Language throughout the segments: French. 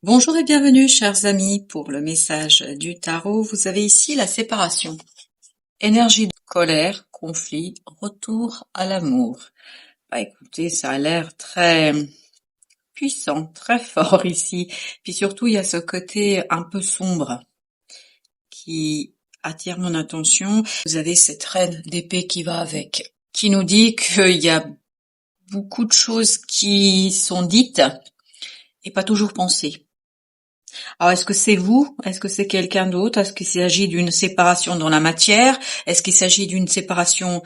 Bonjour et bienvenue, chers amis, pour le message du tarot. Vous avez ici la séparation. Énergie de colère, conflit, retour à l'amour. Écoutez, ça a l'air très puissant, très fort ici. Puis surtout, il y a ce côté un peu sombre qui attire mon attention. Vous avez cette reine d'épée qui va avec, qui nous dit qu'il y a beaucoup de choses qui sont dites et pas toujours pensées. Alors, est-ce que c'est vous? Est-ce que c'est quelqu'un d'autre? Est-ce qu'il s'agit d'une séparation dans la matière? Est-ce qu'il s'agit d'une séparation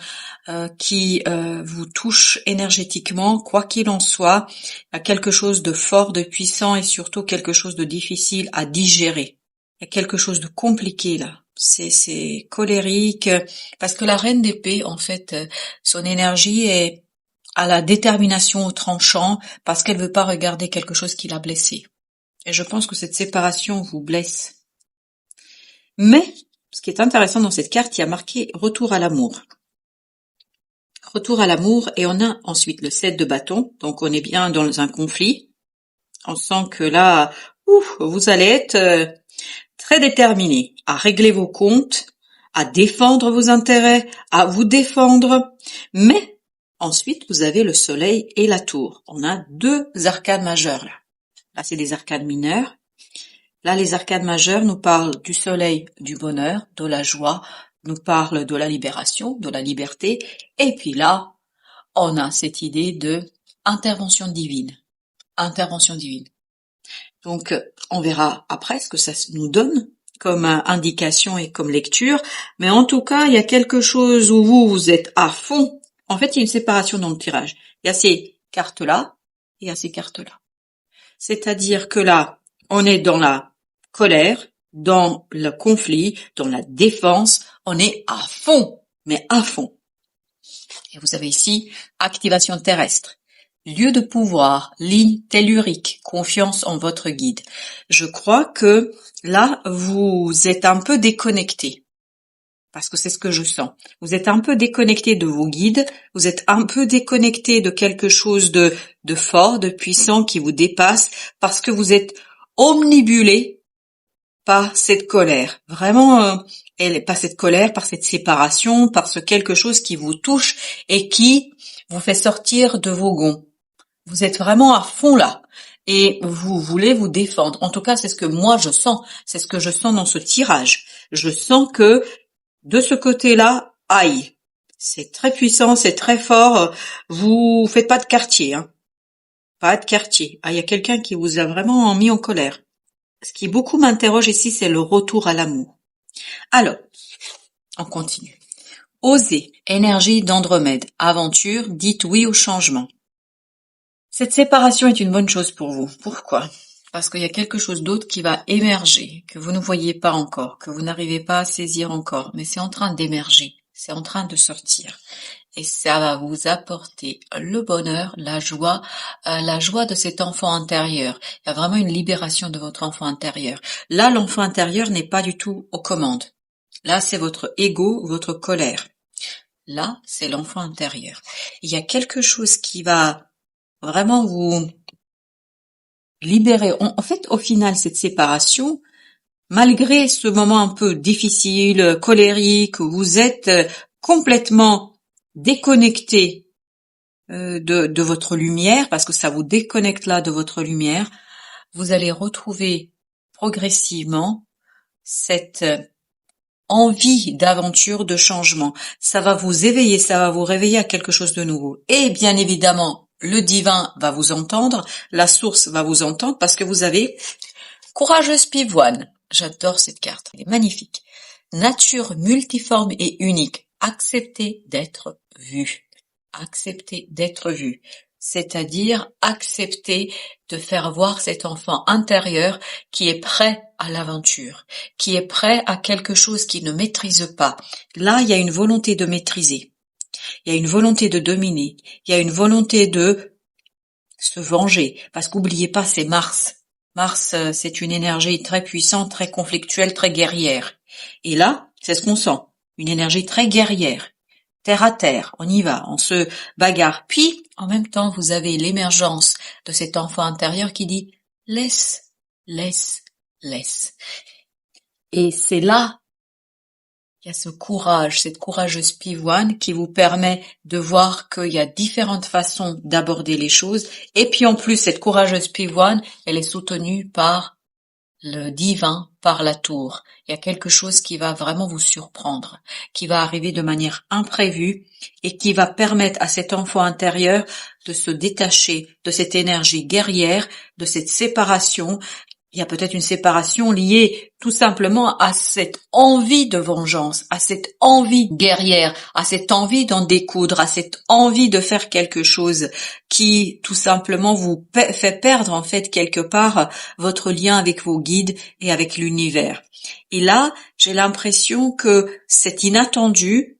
qui vous touche énergétiquement? Quoi qu'il en soit, il y a quelque chose de fort, de puissant et surtout quelque chose de difficile à digérer. Il y a quelque chose de compliqué là. C'est colérique parce que la reine d'épée, en fait, son énergie est à la détermination au tranchant parce qu'elle veut pas regarder quelque chose qui l'a blessée. Et je pense que cette séparation vous blesse. Mais, ce qui est intéressant dans cette carte, il y a marqué retour à l'amour. Retour à l'amour, et on a ensuite le 7 de bâton, donc on est bien dans un conflit. On sent que là, vous allez être très déterminé à régler vos comptes, à défendre vos intérêts, à vous défendre. Mais, ensuite, vous avez le soleil et la tour. On a deux arcanes majeures là. Là, c'est des arcanes mineures. Là, les arcanes majeures nous parlent du soleil, du bonheur, de la joie, nous parlent de la libération, de la liberté. Et puis là, on a cette idée de intervention divine. Intervention divine. Donc, on verra après ce que ça nous donne comme indication et comme lecture. Mais en tout cas, il y a quelque chose où vous êtes à fond. En fait, il y a une séparation dans le tirage. Il y a ces cartes-là et il y a ces cartes-là. C'est-à-dire que là, on est dans la colère, dans le conflit, dans la défense, on est à fond, mais à fond. Et vous avez ici activation terrestre, lieu de pouvoir, ligne tellurique, confiance en votre guide. Je crois que là, vous êtes un peu déconnecté, parce que c'est ce que je sens. Vous êtes un peu déconnecté de vos guides, vous êtes un peu déconnecté de quelque chose de fort, de puissant qui vous dépasse, parce que vous êtes omnibulé par cette colère. Vraiment, par cette colère, par cette séparation, par ce quelque chose qui vous touche et qui vous fait sortir de vos gonds. Vous êtes vraiment à fond là. Et vous voulez vous défendre. En tout cas, c'est ce que moi je sens. C'est ce que je sens dans ce tirage. Je sens que de ce côté-là, aïe. C'est très puissant, c'est très fort. Vous faites pas de quartier, hein. Pas de quartier. Ah, il y a quelqu'un qui vous a vraiment mis en colère. Ce qui beaucoup m'interroge ici, c'est le retour à l'amour. Alors, on continue. Osez, énergie d'Andromède, aventure, dites oui au changement. Cette séparation est une bonne chose pour vous. Pourquoi? Parce qu'il y a quelque chose d'autre qui va émerger, que vous ne voyez pas encore, que vous n'arrivez pas à saisir encore, mais c'est en train d'émerger, c'est en train de sortir. Et ça va vous apporter le bonheur, la joie de cet enfant intérieur. Il y a vraiment une libération de votre enfant intérieur. Là, l'enfant intérieur n'est pas du tout aux commandes. Là, c'est votre ego, votre colère. Là, c'est l'enfant intérieur. Il y a quelque chose qui va vraiment vous libérer. En fait, au final, cette séparation, malgré ce moment un peu difficile, colérique, où vous êtes complètement déconnecté de votre lumière, parce que ça vous déconnecte là de votre lumière, vous allez retrouver progressivement cette envie d'aventure, de changement. Ça va vous éveiller, ça va vous réveiller à quelque chose de nouveau. Et bien évidemment, le divin va vous entendre, la source va vous entendre, parce que vous avez courageuse pivoine. J'adore cette carte, elle est magnifique. Nature multiforme et unique. Acceptez d'être vu. Accepter d'être vu, c'est-à-dire accepter de faire voir cet enfant intérieur qui est prêt à l'aventure, qui est prêt à quelque chose qu'il ne maîtrise pas. Là, il y a une volonté de maîtriser, il y a une volonté de dominer, il y a une volonté de se venger, parce qu'oubliez pas, c'est Mars. Mars, c'est une énergie très puissante, très conflictuelle, très guerrière. Et là, c'est ce qu'on sent, une énergie très guerrière. Terre à terre, on y va, on se bagarre. Puis, en même temps, vous avez l'émergence de cet enfant intérieur qui dit « laisse laisse. Et c'est là, il y a ce courage, cette courageuse pivoine qui vous permet de voir qu'il y a différentes façons d'aborder les choses. Et puis en plus, cette courageuse pivoine, elle est soutenue par le divin, par la tour. Il y a quelque chose qui va vraiment vous surprendre, qui va arriver de manière imprévue et qui va permettre à cet enfant intérieur de se détacher de cette énergie guerrière, de cette séparation. Il y a peut-être une séparation liée tout simplement à cette envie de vengeance, à cette envie guerrière, à cette envie d'en découdre, à cette envie de faire quelque chose qui tout simplement vous fait perdre en fait quelque part votre lien avec vos guides et avec l'univers. Et là, j'ai l'impression que cet inattendu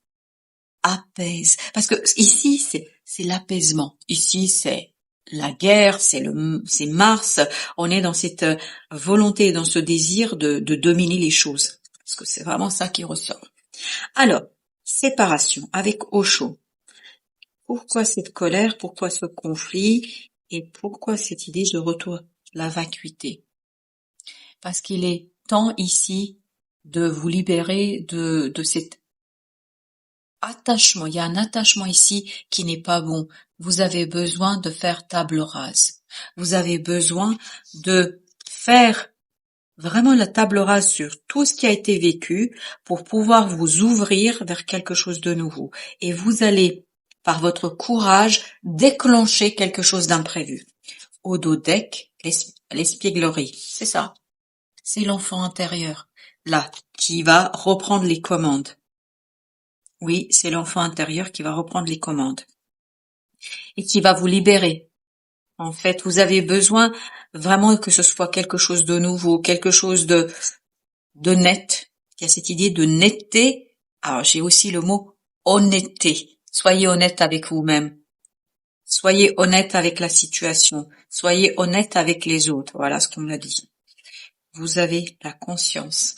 apaise. Parce que ici, c'est l'apaisement. Ici, c'est la guerre, c'est Mars. On est dans cette volonté, dans ce désir de dominer les choses. Parce que c'est vraiment ça qui ressort. Alors, séparation avec Osho. Pourquoi cette colère? Pourquoi ce conflit? Et pourquoi cette idée de retour, la vacuité? Parce qu'il est temps ici de vous libérer de cet attachement. Il y a un attachement ici qui n'est pas bon. Vous avez besoin de faire table rase. Vous avez besoin de faire vraiment la table rase sur tout ce qui a été vécu pour pouvoir vous ouvrir vers quelque chose de nouveau. Et vous allez, par votre courage, déclencher quelque chose d'imprévu. Ododek, l'espièglerie, c'est ça. C'est l'enfant intérieur, là, qui va reprendre les commandes. Oui, c'est l'enfant intérieur qui va reprendre les commandes et qui va vous libérer. En fait, vous avez besoin vraiment que ce soit quelque chose de nouveau, quelque chose de net. Il y a cette idée de netteté. Alors, j'ai aussi le mot honnêteté. Soyez honnête avec vous-même. Soyez honnête avec la situation. Soyez honnête avec les autres. Voilà ce qu'on m'a dit. Vous avez la conscience.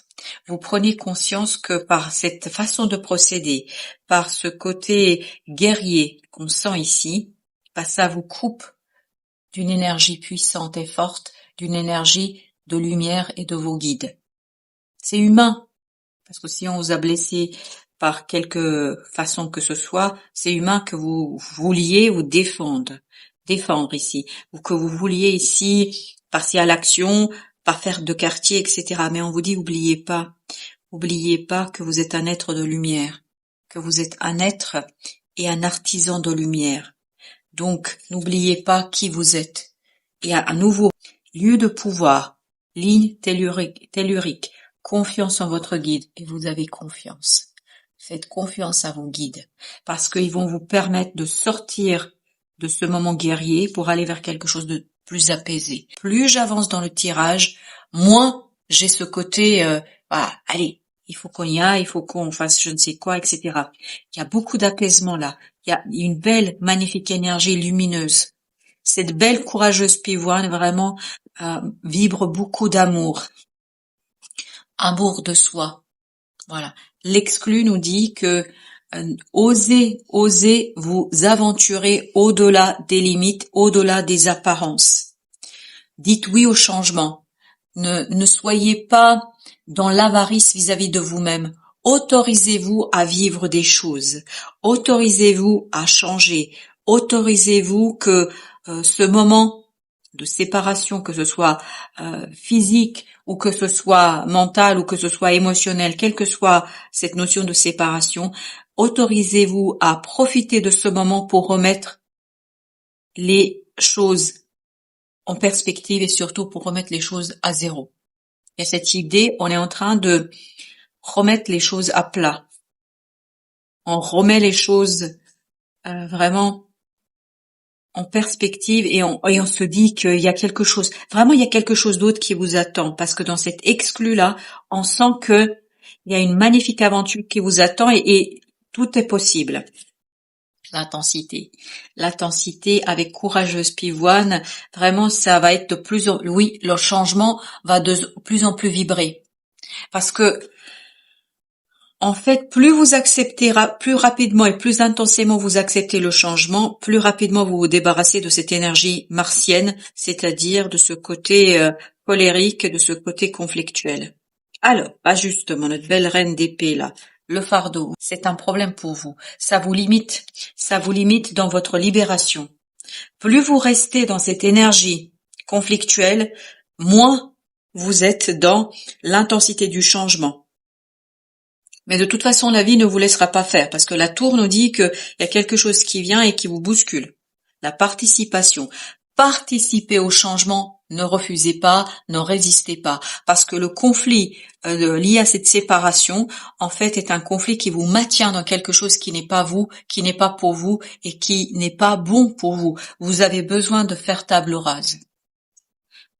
Vous prenez conscience que par cette façon de procéder, par ce côté guerrier qu'on sent ici, ça vous coupe d'une énergie puissante et forte, d'une énergie de lumière et de vos guides. C'est humain, parce que si on vous a blessé par quelque façon que ce soit, c'est humain que vous vouliez vous défendre ici, ou que vous vouliez ici passer à l'action, pas faire de quartier, etc. Mais on vous dit, oubliez pas que vous êtes un être de lumière, que vous êtes un être et un artisan de lumière. Donc, n'oubliez pas qui vous êtes. Il y a un nouveau lieu de pouvoir, ligne tellurique, confiance en votre guide, et vous avez confiance. Faites confiance à vos guides, parce qu'ils vont vous permettre de sortir de ce moment guerrier pour aller vers quelque chose de plus apaisé. Plus j'avance dans le tirage, moins j'ai ce côté, allez, il faut qu'on y aille, il faut qu'on fasse je ne sais quoi, etc. Il y a beaucoup d'apaisement là. Il y a une belle, magnifique énergie lumineuse. Cette belle, courageuse pivoine vraiment vibre beaucoup d'amour. Amour de soi. Voilà. L'exclu nous dit que osez vous aventurer au-delà des limites, au-delà des apparences. Dites oui au changement. Ne soyez pas dans l'avarice vis-à-vis de vous-même. Autorisez-vous à vivre des choses. Autorisez-vous à changer. Autorisez-vous que ce moment de séparation, que ce soit physique ou que ce soit mental ou que ce soit émotionnel, quelle que soit cette notion de séparation, autorisez-vous à profiter de ce moment pour remettre les choses en perspective et surtout pour remettre les choses à zéro. Il y a cette idée, on est en train de remettre les choses à plat. On remet les choses vraiment en perspective et on se dit qu'il y a quelque chose, vraiment il y a quelque chose d'autre qui vous attend parce que dans cet exclu-là, on sent que il y a une magnifique aventure qui vous attend et tout est possible. L'intensité avec courageuse pivoine, vraiment ça va être le changement va de plus en plus vibrer parce que En fait, plus vous acceptez, plus rapidement et plus intensément vous acceptez le changement, plus rapidement vous vous débarrassez de cette énergie martienne, c'est-à-dire de ce côté colérique, de ce côté conflictuel. Alors, justement, notre belle reine d'épée là, le fardeau, c'est un problème pour vous. Ça vous limite dans votre libération. Plus vous restez dans cette énergie conflictuelle, moins vous êtes dans l'intensité du changement. Mais de toute façon, la vie ne vous laissera pas faire, parce que la tour nous dit qu'il y a quelque chose qui vient et qui vous bouscule. La participation. Participez au changement, ne refusez pas, ne résistez pas, parce que le conflit lié à cette séparation, en fait, est un conflit qui vous maintient dans quelque chose qui n'est pas vous, qui n'est pas pour vous et qui n'est pas bon pour vous. Vous avez besoin de faire table rase.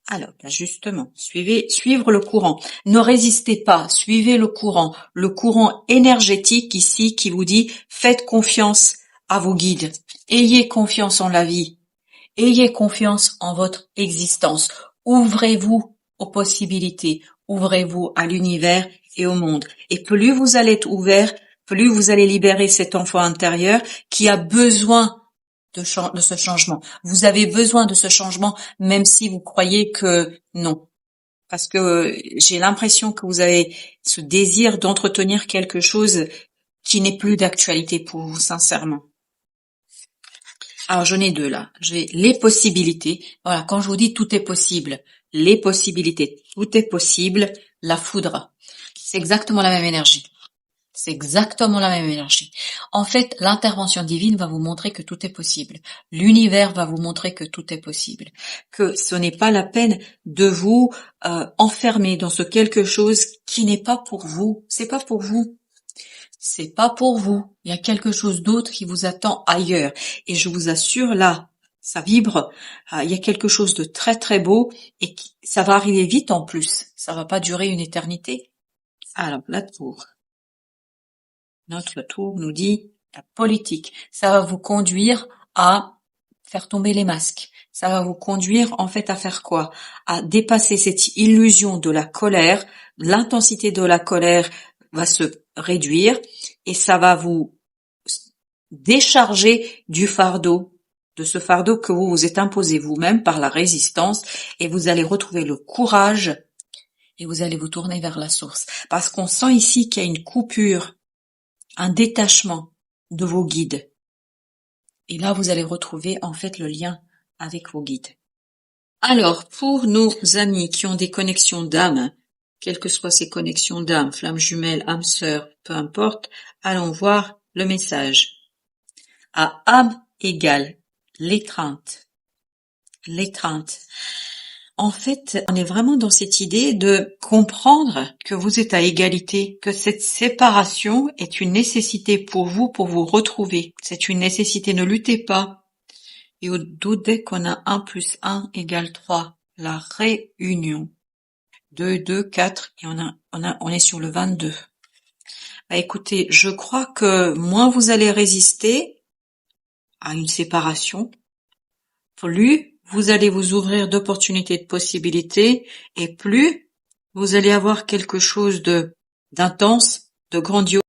Alors, justement, suivre le courant. Ne résistez pas, suivez le courant énergétique ici qui vous dit faites confiance à vos guides. Ayez confiance en la vie. Ayez confiance en votre existence. Ouvrez-vous aux possibilités. Ouvrez-vous à l'univers et au monde. Et plus vous allez être ouvert, plus vous allez libérer cet enfant intérieur qui a besoin de ce changement. Vous avez besoin de ce changement, même si vous croyez que non. Parce que j'ai l'impression que vous avez ce désir d'entretenir quelque chose qui n'est plus d'actualité pour vous, sincèrement. Alors, j'en ai deux là. J'ai les possibilités. Voilà, quand je vous dis tout est possible, les possibilités, tout est possible, la foudre. C'est exactement la même énergie. C'est exactement la même énergie. En fait, l'intervention divine va vous montrer que tout est possible. L'univers va vous montrer que tout est possible. Que ce n'est pas la peine de vous enfermer dans ce quelque chose qui n'est pas pour vous. C'est pas pour vous. C'est pas pour vous. Il y a quelque chose d'autre qui vous attend ailleurs. Et je vous assure, là, ça vibre. Il y a quelque chose de très très beau et ça va arriver vite en plus. Ça va pas durer une éternité. Alors, la tour. Notre tour nous dit la politique. Ça va vous conduire à faire tomber les masques. Ça va vous conduire en fait à faire quoi? À dépasser cette illusion de la colère. L'intensité de la colère va se réduire et ça va vous décharger du fardeau, de ce fardeau que vous vous êtes imposé vous-même par la résistance, et vous allez retrouver le courage et vous allez vous tourner vers la source. Parce qu'on sent ici qu'il y a une coupure, un détachement de vos guides. Et là, vous allez retrouver en fait le lien avec vos guides. Alors, pour nos amis qui ont des connexions d'âme, quelles que soient ces connexions d'âme, flammes jumelles, âme sœur, peu importe, allons voir le message. À âme égale, l'étreinte. L'étreinte. En fait, on est vraiment dans cette idée de comprendre que vous êtes à égalité, que cette séparation est une nécessité pour vous retrouver. C'est une nécessité, ne luttez pas. Et au dos dès qu'on a 1 + 1 = 3, la réunion. 2, 2, 4, et on est sur le 22. Écoutez, je crois que moins vous allez résister à une séparation, plus vous allez vous ouvrir d'opportunités, de possibilités, et plus vous allez avoir quelque chose d'intense, de grandiose.